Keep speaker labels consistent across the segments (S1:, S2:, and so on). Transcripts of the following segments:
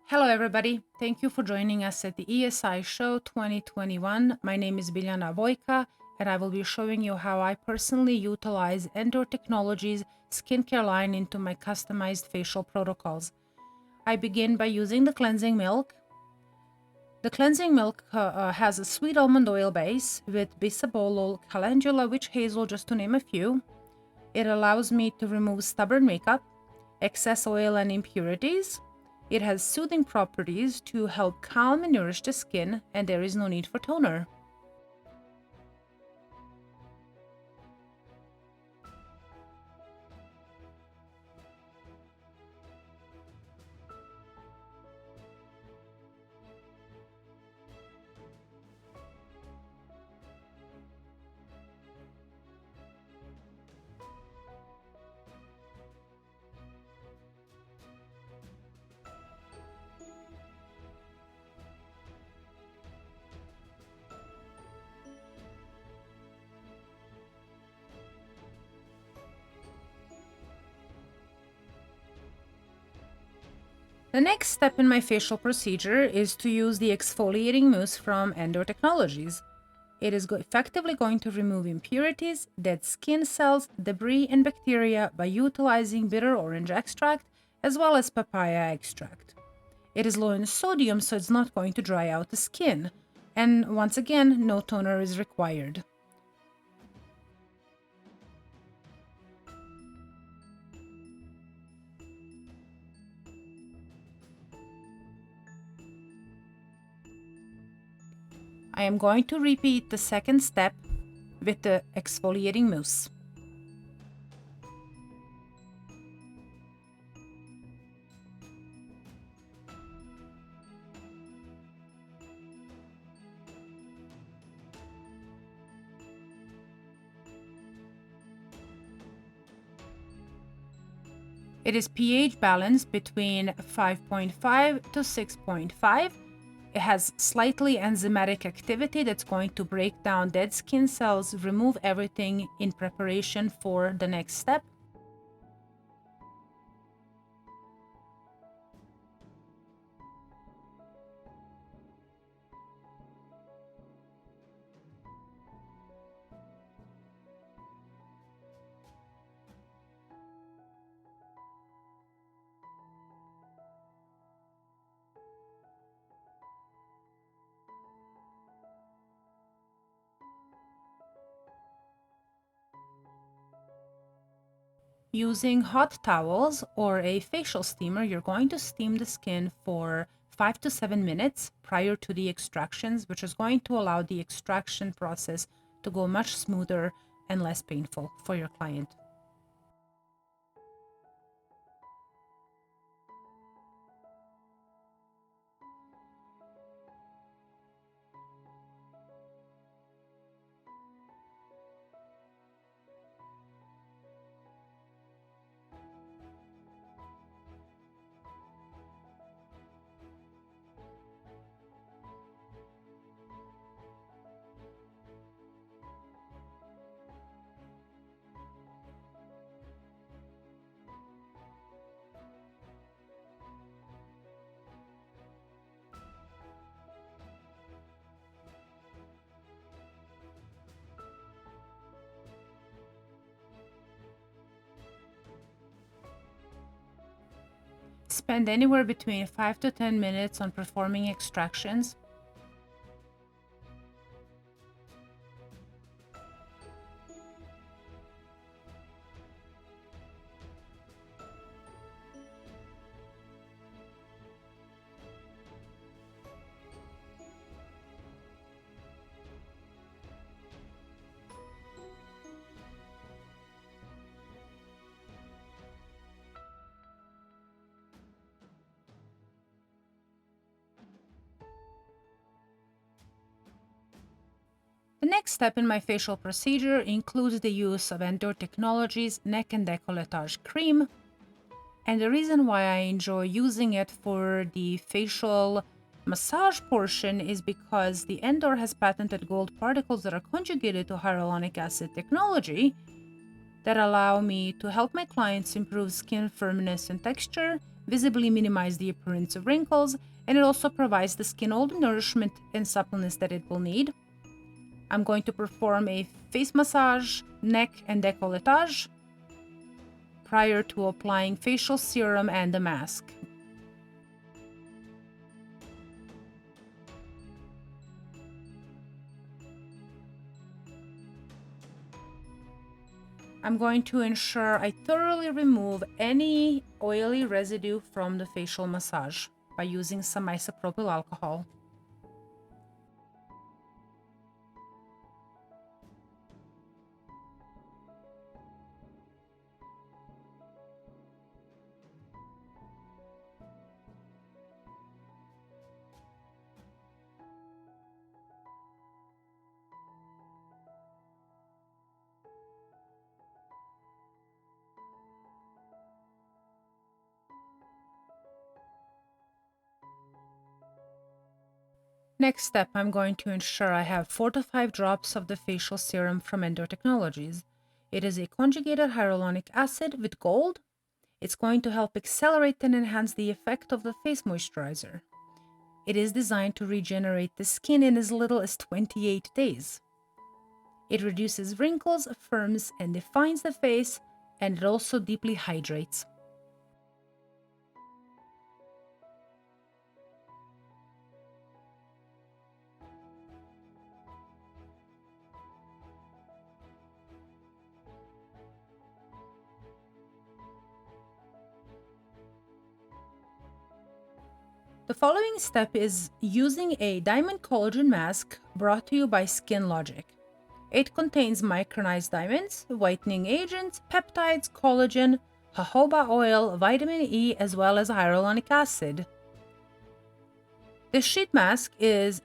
S1: Hello, everybody. Thank you for joining us at the ESI Show 2021. My name is Biljana Vojka, and I will be showing you how I personally utilize Endor Technologies skincare line into my customized facial protocols. I begin by using the cleansing milk. The cleansing milk has a sweet almond oil base with bisabolol, calendula, witch hazel, just to name a few. It allows me to remove stubborn makeup, excess oil, and impurities. It has soothing properties to help calm and nourish the skin, and there is no need for toner. The next step in my facial procedure is to use the exfoliating mousse from Endor Technologies. It is effectively going to remove impurities, dead skin cells, debris, and bacteria by utilizing bitter orange extract as well as papaya extract. It is low in sodium, so it's not going to dry out the skin. And once again, no toner is required. I am going to repeat the second step with the exfoliating mousse. It is pH balanced between 5.5 to 6.5. It has slightly enzymatic activity that's going to break down dead skin cells, remove everything in preparation for the next step. Using hot towels or a facial steamer, you're going to steam the skin for 5 to 7 minutes prior to the extractions, which is going to allow the extraction process to go much smoother and less painful for your client. Spend anywhere between 5 to 10 minutes on performing extractions. The next step in my facial procedure includes the use of Endor Technologies Neck and Décolletage Cream. And the reason why I enjoy using it for the facial massage portion is because the Endor has patented gold particles that are conjugated to hyaluronic acid technology that allow me to help my clients improve skin firmness and texture, visibly minimize the appearance of wrinkles, and it also provides the skin all the nourishment and suppleness that it will need. I'm going to perform a face massage, neck and décolletage prior to applying facial serum and the mask. I'm going to ensure I thoroughly remove any oily residue from the facial massage by using some isopropyl alcohol. Next step, I'm going to ensure I have 4 to 5 drops of the facial serum from Endor Technologies. It is a conjugated hyaluronic acid with gold. It's going to help accelerate and enhance the effect of the face moisturizer. It is designed to regenerate the skin in as little as 28 days. It reduces wrinkles, firms, and defines the face, and it also deeply hydrates. The following step is using a diamond collagen mask brought to you by Skin Logic. It contains micronized diamonds, whitening agents, peptides, collagen, jojoba oil, vitamin E, as well as hyaluronic acid. The sheet mask is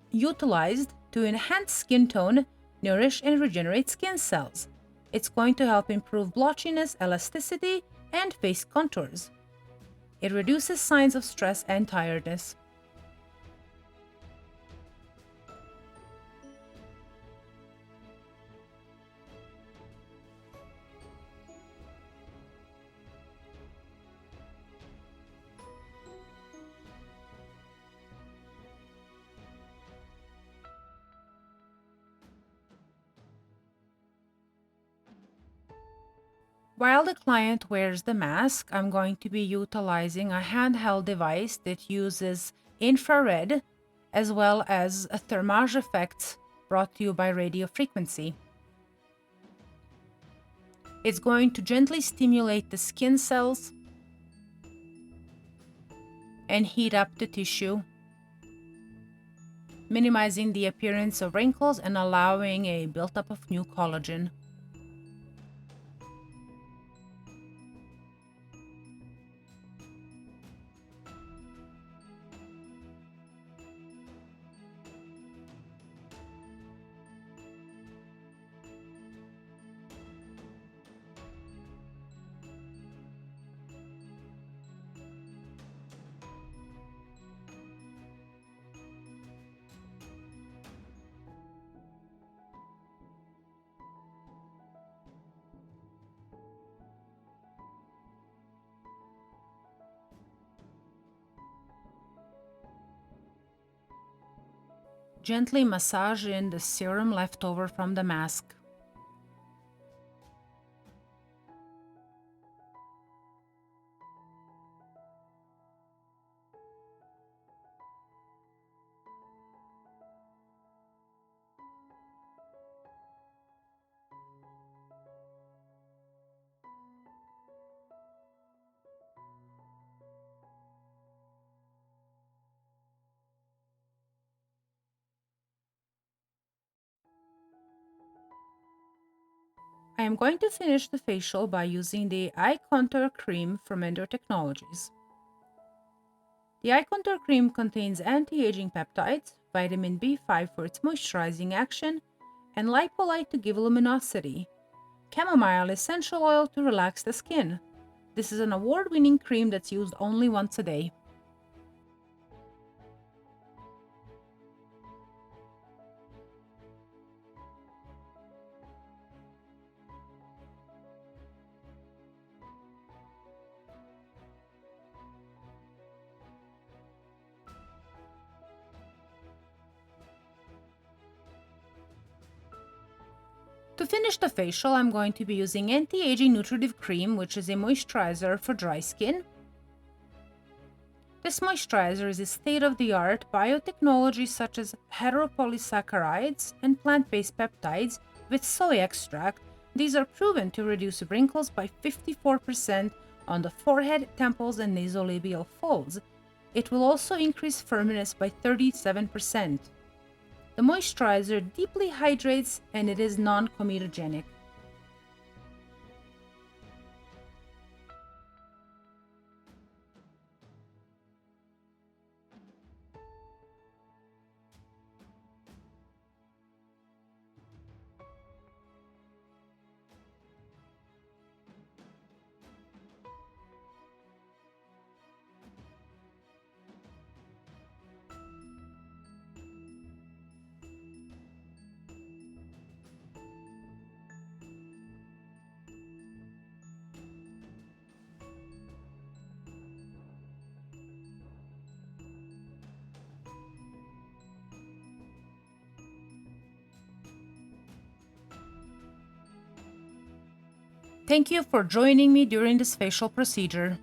S1: utilized to enhance skin tone, nourish, and regenerate skin cells. It's going to help improve blotchiness, elasticity, and face contours. It reduces signs of stress and tiredness. While the client wears the mask, I'm going to be utilizing a handheld device that uses infrared as well as a thermage effect brought to you by radio frequency. It's going to gently stimulate the skin cells and heat up the tissue, minimizing the appearance of wrinkles and allowing a buildup of new collagen. Gently massage in the serum left over from the mask. I am going to finish the facial by using the Eye Contour Cream from Endor Technologies. The Eye Contour Cream contains anti-aging peptides, vitamin B5 for its moisturizing action, and lipolite to give luminosity, chamomile essential oil to relax the skin. This is an award-winning cream that's used only once a day. finish the facial, I'm going to be using Anti-Aging Nutritive Cream, which is a moisturizer for dry skin. This moisturizer is a state-of-the-art biotechnology such as heteropolysaccharides and plant-based peptides with soy extract. These are proven to reduce wrinkles by 54% on the forehead, temples, and nasolabial folds. It will also increase firmness by 37%. The moisturizer deeply hydrates and it is non-comedogenic. Thank you for joining me during this facial procedure.